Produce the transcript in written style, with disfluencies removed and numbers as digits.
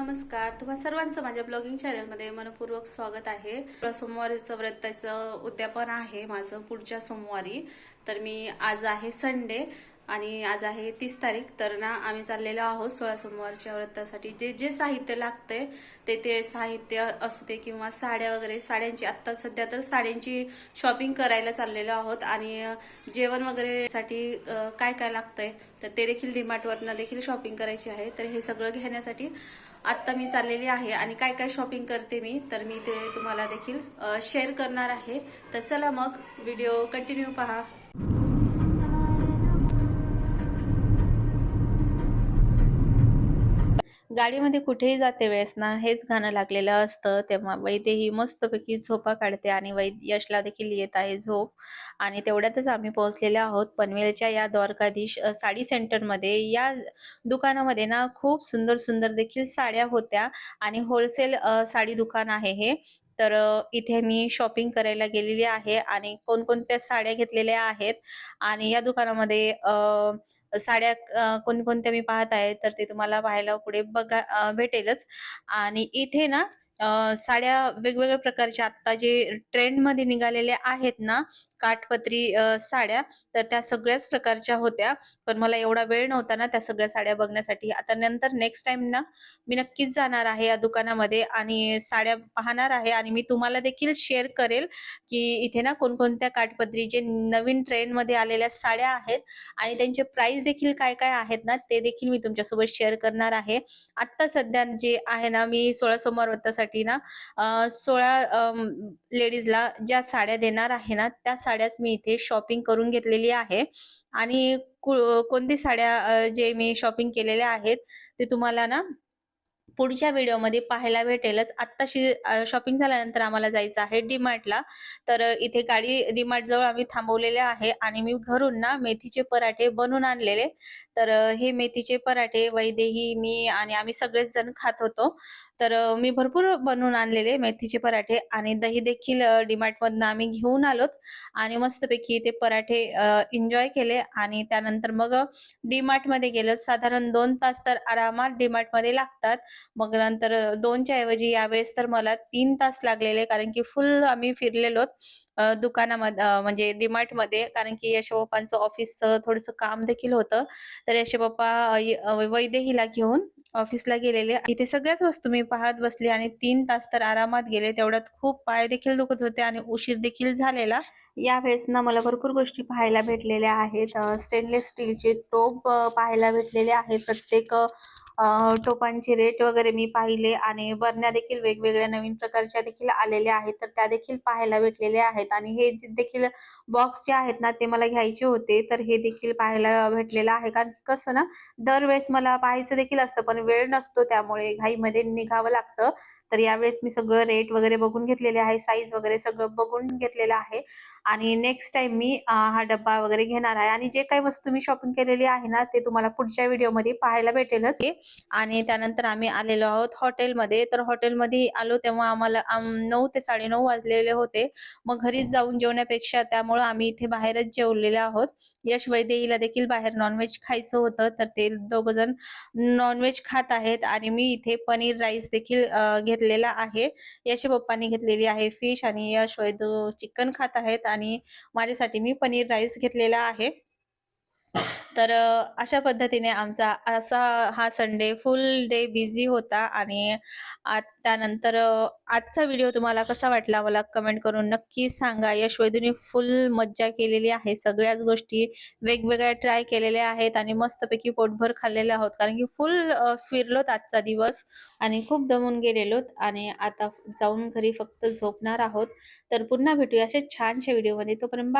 नमस्कार, तुम्हा सर्वांचं माझ्या ब्लॉगिंग चॅनलमध्ये मनपूर्वक स्वागत आहे. सोमवारीचं व्रताचं उद्यापन आहे माझं पुढच्या सोमवारी. तर मी आज आहे संडे आणि आज आहे 30 तारीख. तर ना आम्ही चाललेलो आहोत 16 सोमवारच्या व्रतासाठी. जे जे साहित्य लागतंय ते साहित्य असू दे किंवा साड्या वगैरे, साड्यांची आत्ता सध्या तर साड्यांची शॉपिंग करायला चाललेलो आहोत. आणि जेवण वगैरे साठी काय काय लागतंय तर ते देखील डीमार्टवरनं देखील शॉपिंग करायची आहे. तर हे सगळं घेण्यासाठी आत्ता मी चाललेली आहे. आणि काय काय शॉपिंग करते मी तर मी ते तुम्हाला देखील शेअर करणार आहे. तर चला मग व्हिडिओ कंटिन्यू पहा. गाडीमध्ये कुठेही जाते वेळेस ना हेच गाणं लागलेलं असतं. तेव्हा वैदेही मस्तपैकी झोपा काढते आणि यशला देखील येत आहे झोप. आणि तेवढ्यातच आम्ही पोहोचलेलो आहोत पनवेलच्या या द्वारकाधीश साडी सेंटरमध्ये. या दुकानामध्ये ना खूप सुंदर सुंदर देखील साड्या होत्या आणि होलसेल साडी दुकान आहे हे. तर इथे मी शॉपिंग करायला गेलेली आहे आणि कोणकोणत्या साड्या घेतलेल्या आहेत आणि या दुकानामध्ये साड्या कोणकोणत्या मी पाहत आहे तर ते तुम्हाला पाहायला पुढे बघा भेटेलच. आणि इथे ना साड्या वेगवेगळ्या प्रकारच्या आता जे ट्रेंड मध्ये निघालेल्या आहेत ना काठपदरी साड्या, तर त्या सगळ्याच प्रकारच्या होत्या. पण मला एवढा वेळ नव्हता ना त्या सगळ्या साड्या बघण्यासाठी. आता नंतर नेक्स्ट टाइम ना मी नक्कीच जाणार आहे या दुकानामध्ये आणि साड्या पाहणार आहे आणि मी तुम्हाला देखील शेअर करेल की इथे ना कोणकोणत्या काठपदरी जे नवीन ट्रेंड मध्ये आलेल्या साड्या आहेत आणि त्यांचे प्राइस देखील काय काय आहेत ना ते देखील मी तुमच्यासोबत शेअर करणार आहे. आता सध्या जे आहे ना मी 16 सोमवार व्रतासाठी ना 16 लेडीजला ज्या साड्या देणार आहे ना त्या साड्याच मी इथे शॉपिंग करून घेतलेली आहे. आणि कोणती साड्या जे मी शॉपिंग केलेल्या आहेत ते तुम्हाला ना पुढच्या व्हिडिओमध्ये पाहायला भेटेलच. आत्ताशी शॉपिंग झाल्यानंतर आम्हाला जायचं आहे डीमार्टला. तर इथे गाडी डीमार्ट जवळ आम्ही थांबवलेले आहे आणि मी घरून ना मेथीचे पराठे बनवून आणलेले. तर हे मेथीचे पराठे वैदेही, मी आणि आम्ही सगळेच जण खात होतो. तर मी भरपूर बनवून आणलेले मेथीचे पराठे आणि दही देखील डीमार्ट मधनं आम्ही घेऊन आलोत आणि मस्तपैकी ते पराठे एन्जॉय केले. आणि त्यानंतर मग डीमार्ट मध्ये गेलो. साधारण 2 तास तर आरामात डीमार्ट मध्ये लागतात. मग नंतर 2च्या ऐवजी यावेळेस तर मला 3 तास लागलेले, कारण की फुल आम्ही फिरलेलो दुकानामध्ये म्हणजे डीमार्ट मध्ये. कारण की यश पप्पांचं ऑफिसचं थोडंसं काम देखील होतं. तर यश पप्पा वैदेहीला घेऊन ऑफिसला गेलेले. इथे सगळ्याच वस्तू मी पाहत बसली आणि 3 तास तर आरामात गेले. तेवढ्यात खूप पाय देखील दुखत होते आणि उशीर देखील झालेला. यावेळेस ना मला भरपूर गोष्टी पाहायला भेटलेल्या आहेत. स्टेनलेस स्टीलचे टोप पाहायला भेटलेले आहेत. प्रत्येक टोपांचे रेट वगैरे मी पाहिले आणि बरण्या देखील वेगवेगळ्या नवीन प्रकारच्या देखील आलेल्या आहेत तर त्या देखील पाहायला भेटलेल्या आहेत. आणि हे देखील बॉक्स जे आहेत ना ते मला घ्यायचे होते तर हे देखील पाहायला भेटलेलं आहे. कारण कसं ना दरवेळेस मला पाहायचं देखील असतं पण वेळ नसतो, त्यामुळे घाईमध्ये निघावं लागतं. तर यावेळेस मी सगळं रेट वगैरे बघून घेतलेले आहे, साईज वगैरे सगळं बघून घेतलेलं आहे. आणि नेक्स्ट टाइम मी हा डब्बा वगैरे घेणार आहे. आणि जे काही वस्तू मी शॉपिंग केलेली आहे ना ते तुम्हाला पुढच्या व्हिडिओमध्ये पाहायला भेटेलच. आणि त्यानंतर आम्ही आलेलो आहोत हॉटेलमध्ये. तर हॉटेलमध्ये आलो तेव्हा आम्हाला 9 ते 9:30 वाजलेले होते. मग घरीच जाऊन जेवण्यापेक्षा त्यामुळे आम्ही इथे बाहेरच जेवलेले आहोत. यश वैदेहीला देखील बाहेर नॉनव्हेज खायचं होतं तर ते दोघ जण नॉनव्हेज खात आहेत आणि मी इथे पनीर राईस देखील घेतलेला आहे. यश पप्पांनी घेतलेली आहे फिश आणि यश वैदू चिकन खात आहेत आणि माझ्यासाठी मी पनीर राईस घेतलेला आहे. तर अशा पद्धतीने आमचा असा हा संडे फुल डे बिझी होता. आणि त्यानंतर आजचा व्हिडिओ तुम्हाला कसा वाटला मला कमेंट करून नक्की सांगा. यश वैदूने फुल मज्जा केलेली आहे. सगळ्याच गोष्टी वेगवेगळ्या ट्राय केलेल्या आहेत आणि मस्तपैकी पोटभर खाल्लेले आहोत. कारण की फुल फिरलोत आजचा दिवस आणि खूप दमून गेलेलोत आणि आता जाऊन घरी फक्त झोपणार आहोत. तर पुन्हा भेटूया अशा छानशा व्हिडिओमध्ये. तोपर्यंत